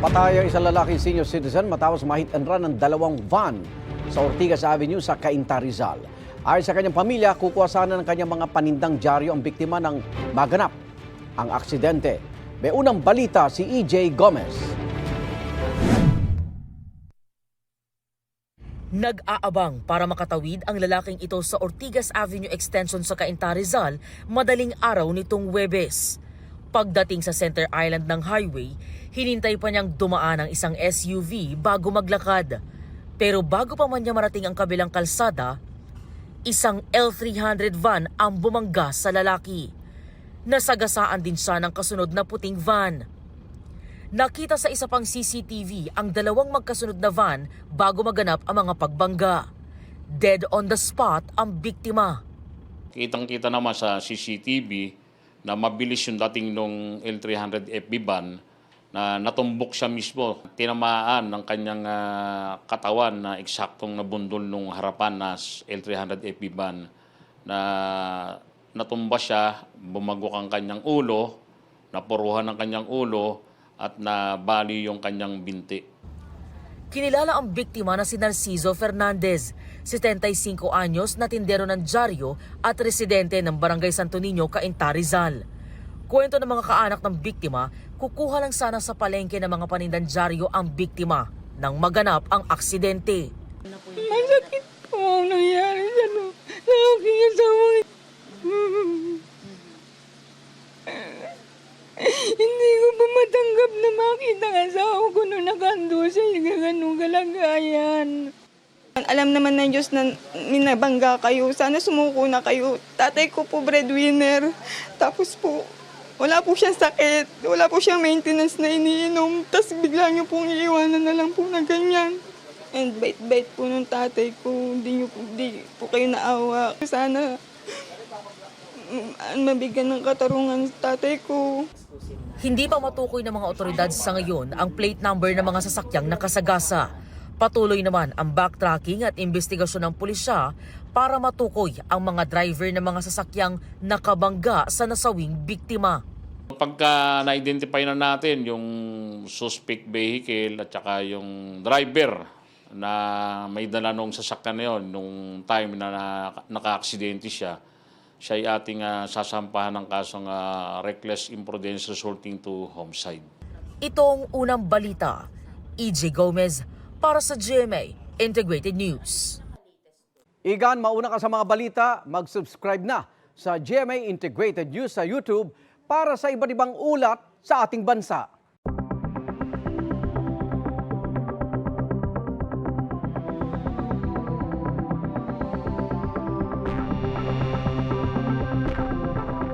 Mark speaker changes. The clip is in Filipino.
Speaker 1: Napatay ang isang lalaking senior citizen matapos ma-hit and run ng dalawang van sa Ortigas Avenue sa Cainta, Rizal. Ayon sa kanyang pamilya, kukuha sana ng kanyang mga panindang dyaryo ang biktima ng maganap ang aksidente. May unang balita si EJ Gomez.
Speaker 2: Nag-aabang para makatawid ang lalaking ito sa Ortigas Avenue Extension sa Cainta, Rizal madaling araw nitong Huwebes. Pagdating sa center island ng highway, hinintay pa niyang dumaan ang isang SUV bago maglakad. Pero bago pa man niya marating ang kabilang kalsada, isang L300 van ang bumangga sa lalaki. Nasagasaan din siya ng kasunod na puting van. Nakita sa isa pang CCTV ang dalawang magkasunod na van bago maganap ang mga pagbangga. Dead on the spot ang biktima.
Speaker 3: Kitang-kita naman sa CCTV na mabilis yung dating nung L300 FB van na natumbok siya mismo. Tinamaan ng kanyang katawan na eksaktong nabundol nung harapan na L300 FB van na natumba siya, bumagok ang kanyang ulo, napuruhan ang kanyang ulo at nabali yung kanyang binti.
Speaker 2: Kinilala ang biktima na si Narciso Fernandez, 75 anyos na tindero ng dyaryo at residente ng Barangay Santo Niño, Cainta, Rizal. Kwento ng mga kaanak ng biktima, kukuha lang sana sa palengke ng mga panindang dyaryo ang biktima nang maganap ang aksidente.
Speaker 4: Masakit po ang nangyari sa aking asawa. Hindi ko pa matanggap na makita ang asawa ko nung nakando sa ganung kalagayan. Alam naman ng Diyos na minabangga kayo. Sana sumuko na kayo. Tatay ko po breadwinner. Tapos po, wala po siyang sakit. Wala po siyang maintenance na iniinom. Tapos bigla niyo pong iiwanan na lang po na ganyan. And bait-bait po ng tatay ko. Hindi po kayo naawa. Sana mabigyan ng katarungan sa tatay ko.
Speaker 2: Hindi pa matukoy ng mga otoridad sa ngayon ang plate number ng mga sasakyang nakasagasa. Patuloy naman ang backtracking at investigasyon ng pulisya para matukoy ang mga driver ng mga sasakyang nakabangga sa nasawing biktima.
Speaker 3: Pagka na-identify na natin yung suspect vehicle at saka yung driver na may dala nung sasakyan na yun, nung time na naka-aksidente siya, siya ay ating sasampahan ng kasong reckless imprudence resulting to homicide.
Speaker 2: Ito ang unang balita. EJ Gomez para sa GMA Integrated News.
Speaker 1: Igan, mauna ka sa mga balita, mag-subscribe na sa GMA Integrated News sa YouTube para sa iba't ibang ulat sa ating bansa.